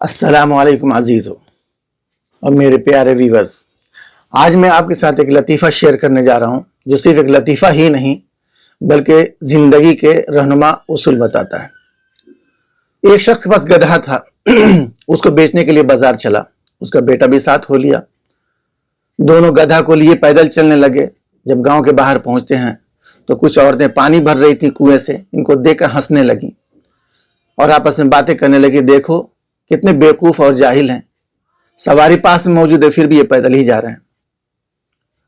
السلام علیکم عزیزو اور میرے پیارے ویورز، آج میں آپ کے ساتھ ایک لطیفہ شیئر کرنے جا رہا ہوں جو صرف ایک لطیفہ ہی نہیں بلکہ زندگی کے رہنما اصول بتاتا ہے۔ ایک شخص کے پاس گدھا تھا، اس کو بیچنے کے لیے بازار چلا، اس کا بیٹا بھی ساتھ ہو لیا۔ دونوں گدھا کو لیے پیدل چلنے لگے۔ جب گاؤں کے باہر پہنچتے ہیں تو کچھ عورتیں پانی بھر رہی تھی کنویں سے، ان کو دیکھ کر ہنسنے لگیں اور آپس میں باتیں کرنے لگی، دیکھو کتنے بیوقوف اور جاہل ہیں، سواری پاس میں موجود ہے پھر بھی یہ پیدل ہی جا رہے ہیں۔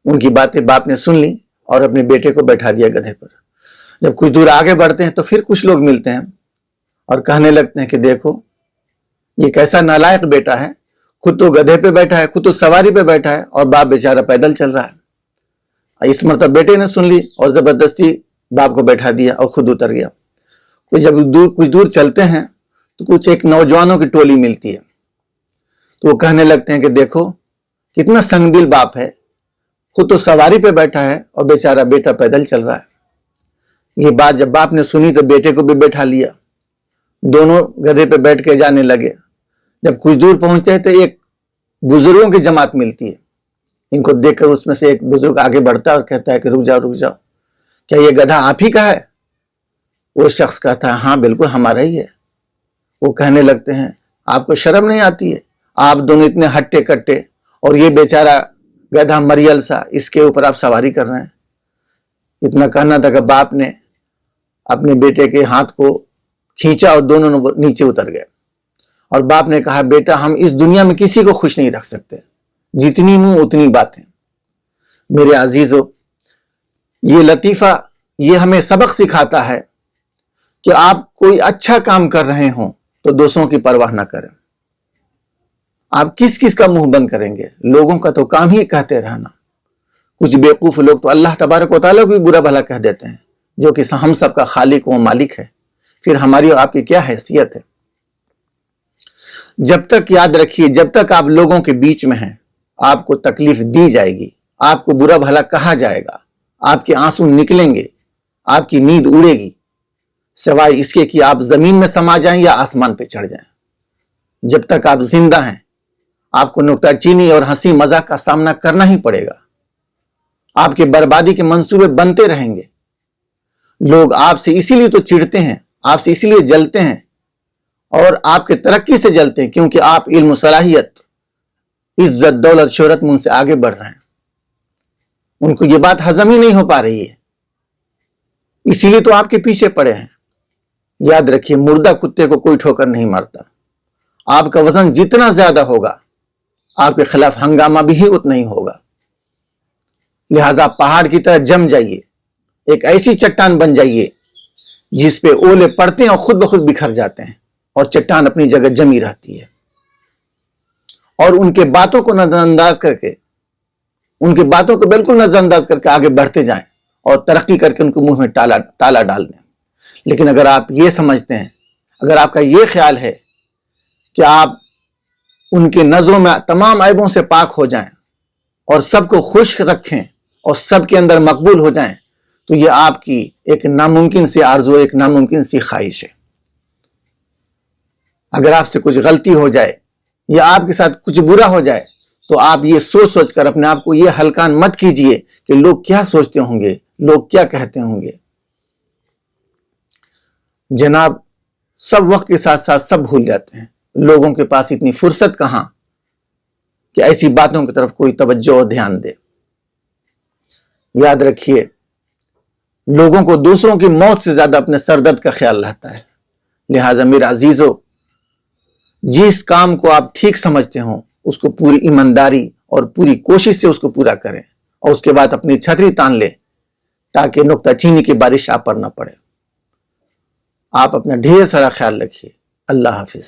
ان کی باتیں باپ نے سن لی اور اپنے بیٹے کو بیٹھا دیا گدھے پر۔ جب کچھ دور آگے بڑھتے ہیں تو پھر کچھ لوگ ملتے ہیں اور کہنے لگتے ہیں کہ دیکھو یہ کیسا نالائق بیٹا ہے، خود تو گدھے پہ بیٹھا ہے، خود تو سواری پہ بیٹھا ہے اور باپ بیچارہ پیدل چل رہا ہے۔ اس مرتبہ بیٹے نے سن لی اور زبردستی باپ کو بیٹھا دیا اور خود اتر گیا۔ جب کچھ دور چلتے ہیں تو کچھ ایک نوجوانوں کی ٹولی ملتی ہے، تو وہ کہنے لگتے ہیں کہ دیکھو کتنا سنگ دل باپ ہے، خود تو سواری پہ بیٹھا ہے اور بیچارہ بیٹا پیدل چل رہا ہے۔ یہ بات جب باپ نے سنی تو بیٹے کو بھی بیٹھا لیا، دونوں گدھے پہ بیٹھ کے جانے لگے۔ جب کچھ دور پہنچتے ہیں تو ایک بزرگوں کی جماعت ملتی ہے۔ ان کو دیکھ کر اس میں سے ایک بزرگ آگے بڑھتا ہے اور کہتا ہے کہ رک جاؤ کیا یہ گدھا آپ ہی کا ہے؟ وہ شخص کہتا ہے ہاں بالکل ہمارا ہی ہے۔ وہ کہنے لگتے ہیں آپ کو شرم نہیں آتی ہے؟ آپ دونوں اتنے ہٹے کٹے اور یہ بیچارہ گدھا مریل سا، اس کے اوپر آپ سواری کر رہے ہیں۔ اتنا کہنا تھا کہ باپ نے اپنے بیٹے کے ہاتھ کو کھینچا اور دونوں نیچے اتر گئے اور باپ نے کہا بیٹا ہم اس دنیا میں کسی کو خوش نہیں رکھ سکتے، جتنی منہ اتنی باتیں۔ میرے عزیزو، یہ لطیفہ یہ ہمیں سبق سکھاتا ہے کہ آپ کوئی اچھا کام کر رہے ہوں تو دوسروں کی پرواہ نہ کریں۔ آپ کس کا منہ بند کریں گے؟ لوگوں کا تو کام ہی کہتے رہنا۔ کچھ بیوقوف لوگ تو اللہ تبارک و تعالیٰ کو بھی برا بھلا کہہ دیتے ہیں، جو کہ ہم سب کا خالق و مالک ہے، پھر ہماری اور آپ کی کیا حیثیت ہے؟ جب تک یاد رکھیے، جب تک آپ لوگوں کے بیچ میں ہیں آپ کو تکلیف دی جائے گی، آپ کو برا بھلا کہا جائے گا، آپ کے آنسو نکلیں گے، آپ کی نیند اڑے گی، سوائے اس کے کہ آپ زمین میں سما جائیں یا آسمان پہ چڑھ جائیں۔ جب تک آپ زندہ ہیں آپ کو نکتہ چینی اور ہنسی مذاق کا سامنا کرنا ہی پڑے گا۔ آپ کے بربادی کے منصوبے بنتے رہیں گے۔ لوگ آپ سے اسی لیے تو چڑھتے ہیں، آپ سے اسی لیے جلتے ہیں اور آپ کے ترقی سے جلتے ہیں کیونکہ آپ علم و صلاحیت، عزت، دولت، شہرت میں ان سے آگے بڑھ رہے ہیں۔ ان کو یہ بات ہضم ہی نہیں ہو پا رہی ہے، اسی لیے تو آپ کے پیچھے پڑے ہیں۔ یاد رکھیے مردہ کتے کو کوئی ٹھوکر نہیں مارتا۔ آپ کا وزن جتنا زیادہ ہوگا آپ کے خلاف ہنگامہ بھی ہی اتنا ہی ہوگا۔ لہذا پہاڑ کی طرح جم جائیے، ایک ایسی چٹان بن جائیے جس پہ اولے پڑتے ہیں اور خود بخود بکھر جاتے ہیں اور چٹان اپنی جگہ جمی رہتی ہے، اور ان کے باتوں کو نظر انداز کر کے، ان کے باتوں کو بالکل نظر انداز کر کے آگے بڑھتے جائیں اور ترقی کر کے ان کو منہ میں تالا ڈال دیں۔ لیکن اگر آپ یہ سمجھتے ہیں، اگر آپ کا یہ خیال ہے کہ آپ ان کے نظروں میں تمام عیبوں سے پاک ہو جائیں اور سب کو خوش رکھیں اور سب کے اندر مقبول ہو جائیں، تو یہ آپ کی ایک ناممکن سی آرزو، ایک ناممکن سی خواہش ہے۔ اگر آپ سے کچھ غلطی ہو جائے یا آپ کے ساتھ کچھ برا ہو جائے تو آپ یہ سوچ کر اپنے آپ کو یہ ہلکان مت کیجئے کہ لوگ کیا سوچتے ہوں گے، لوگ کیا کہتے ہوں گے۔ جناب سب وقت کے ساتھ ساتھ سب بھول جاتے ہیں، لوگوں کے پاس اتنی فرصت کہاں کہ ایسی باتوں کی طرف کوئی توجہ اور دھیان دے۔ یاد رکھیے لوگوں کو دوسروں کی موت سے زیادہ اپنے سر درد کا خیال رہتا ہے۔ لہٰذا میرے عزیزو، جس کام کو آپ ٹھیک سمجھتے ہوں اس کو پوری ایمانداری اور پوری کوشش سے اس کو پورا کریں اور اس کے بعد اپنی چھتری تان لیں تاکہ نکتہ چینی کی بارش آپ پر نہ پڑے۔ آپ اپنا ڈھیر سارا خیال رکھیے۔ اللہ حافظ۔